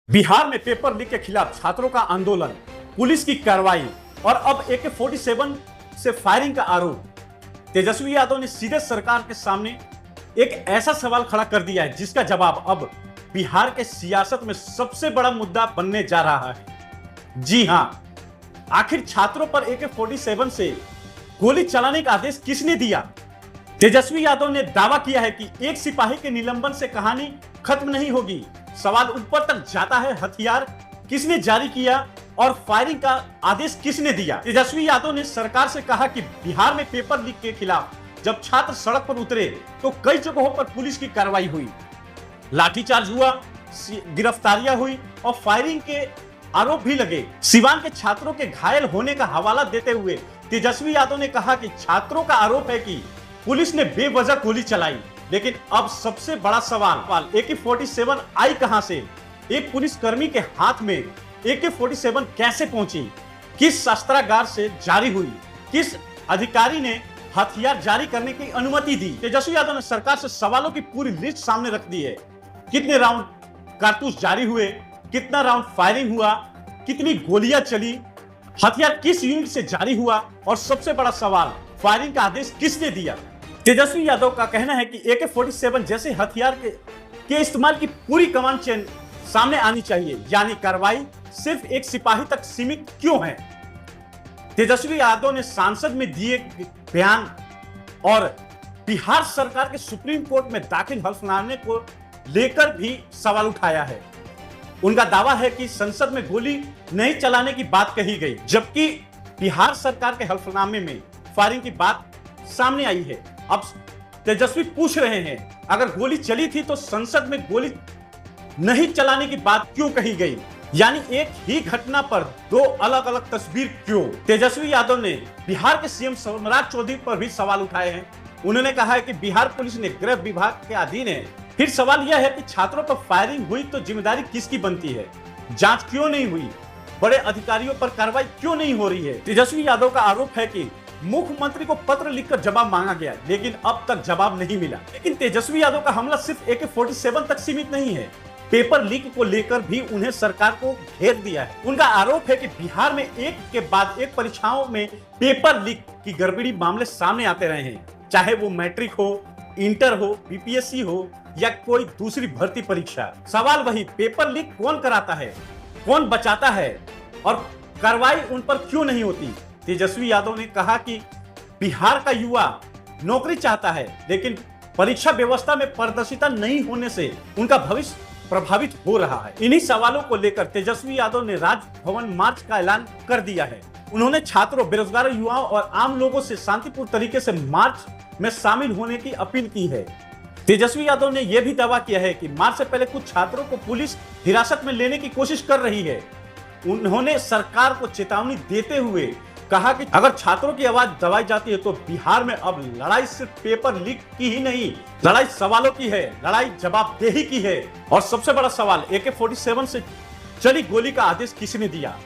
बिहार में paper leak के खिलाफ छात्रों का आंदोलन, पुलिस की कार्रवाई और अब AK-47 से फायरिंग का आरोप। तेजस्वी यादव ने सीधे सरकार के सामने एक ऐसा सवाल खड़ा कर दिया है जिसका जवाब अब बिहार के सियासत में सबसे बड़ा मुद्दा बनने जा रहा है। जी हां, आखिर छात्रों पर AK-47 से गोली चलाने का आदेश किसने दिया? तेजस्वी यादव ने दावा किया है कि एक सिपाही के निलंबन से कहानी खत्म नहीं होगी। सवाल ऊपर तक जाता है, हथियार किसने जारी किया और फायरिंग का आदेश किसने दिया? तेजस्वी यादव ने सरकार से कहा कि बिहार में पेपर लीक के खिलाफ जब छात्र सड़क पर उतरे तो कई जगहों पर पुलिस की कार्रवाई हुई, लाठीचार्ज हुआ, गिरफ्तारियां हुई और फायरिंग के आरोप भी लगे। सिवान के छात्रों के घायल होने का हवाला देते हुए तेजस्वी यादव ने कहा कि छात्रों का आरोप है कि पुलिस ने बेवजह गोली चलाई। लेकिन अब सबसे बड़ा सवाल AK-47 आई कहां से? एक पुलिसकर्मी के हाथ में AK-47 कैसे पहुंची? किस शस्त्रागार से जारी हुई? किस अधिकारी ने हथियार जारी करने की अनुमति दी? तेजस्वी यादव ने सरकार से सवालों की पूरी लिस्ट सामने रख दी है। कितने राउंड कारतूस जारी हुए, कितना राउंड फायरिंग हुआ, कितनी गोलियां चली, हथियार किस यूनिट से जारी हुआ और सबसे बड़ा सवाल, फायरिंग का आदेश किसने दिया? तेजस्वी यादव का कहना है कि AK-47 जैसे हथियार के इस्तेमाल की पूरी कमांड चेन सामने आनी चाहिए, यानी कार्रवाई सिर्फ एक सिपाही तक सीमित क्यों है? तेजस्वी यादव ने संसद में दिए बयान और बिहार सरकार के सुप्रीम कोर्ट में दाखिल हल्फनामे को लेकर भी सवाल उठाया है। उनका दावा है कि संसद में गोली नहीं चलाने की बात कही गई, जबकि बिहार सरकार के हल्फनामे में फायरिंग की बात सामने आई है। अब तेजस्वी पूछ रहे हैं, अगर गोली चली थी तो संसद में गोली नहीं चलाने की बात क्यों कही गई? यानी एक ही घटना पर दो अलग अलग तस्वीर क्यों? तेजस्वी यादव ने बिहार के CM सम्राट चौधरी पर भी सवाल उठाए हैं। उन्होंने कहा है कि बिहार पुलिस ने गृह विभाग के अधीन है। फिर सवाल यह है कि छात्रों पर फायरिंग हुई तो जिम्मेदारी किसकी बनती है? जांच क्यों नहीं हुई? बड़े अधिकारियों पर कार्रवाई क्यों नहीं हो रही है? तेजस्वी यादव का आरोप है कि मुख्यमंत्री को पत्र लिखकर जवाब मांगा गया, लेकिन अब तक जवाब नहीं मिला। लेकिन तेजस्वी यादव का हमला सिर्फ AK-47 तक सीमित नहीं है। पेपर लीक को लेकर भी उन्हें सरकार को घेर दिया है। उनका आरोप है कि बिहार में एक के बाद एक परीक्षाओं में पेपर लीक की गड़बड़ी मामले सामने आते रहे हैं, चाहे वो मैट्रिक हो, इंटर हो, BPSC हो या कोई दूसरी भर्ती परीक्षा। सवाल वही, पेपर लीक कौन कराता है, कौन बचाता है और कार्रवाई उन पर क्यों नहीं होती? तेजस्वी यादव ने कहा कि बिहार का युवा नौकरी चाहता है, लेकिन परीक्षा व्यवस्था में पारदर्शिता नहीं होने से उनका भविष्य प्रभावित हो रहा है। इन्हीं सवालों को लेकर तेजस्वी यादव ने राजभवन मार्च का ऐलान कर दिया है। उन्होंने छात्रों, बेरोजगार युवाओं और आम लोगों से शांतिपूर्ण तरीके से मार्च में शामिल होने की अपील की है। तेजस्वी यादव ने यह भी दावा किया है कि मार्च से पहले कुछ छात्रों को पुलिस हिरासत में लेने की कोशिश कर रही है। उन्होंने सरकार को चेतावनी देते हुए कहा कि अगर छात्रों की आवाज दबाई जाती है तो बिहार में अब लड़ाई सिर्फ पेपर लीक की ही नहीं, लड़ाई सवालों की है, लड़ाई जवाबदेही की है। और सबसे बड़ा सवाल, AK-47 से चली गोली का आदेश किसने दिया?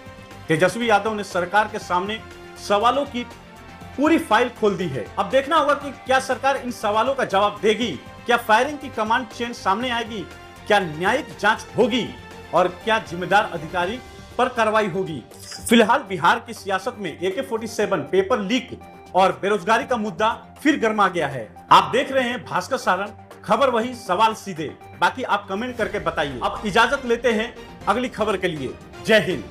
तेजस्वी यादव ने सरकार के सामने सवालों की पूरी फाइल खोल दी है। अब देखना होगा कि क्या सरकार इन सवालों का जवाब देगी, क्या फायरिंग की कमांड चेन सामने आएगी, क्या न्यायिक जांच होगी और क्या जिम्मेदार अधिकारी पर कार्रवाई होगी। फिलहाल बिहार की सियासत में AK-47, पेपर लीक और बेरोजगारी का मुद्दा फिर गर्मा गया है। आप देख रहे हैं भास्कर सारण, खबर वही, सवाल सीधे। बाकी आप कमेंट करके बताइए। अब इजाजत लेते हैं अगली खबर के लिए। जय हिंद।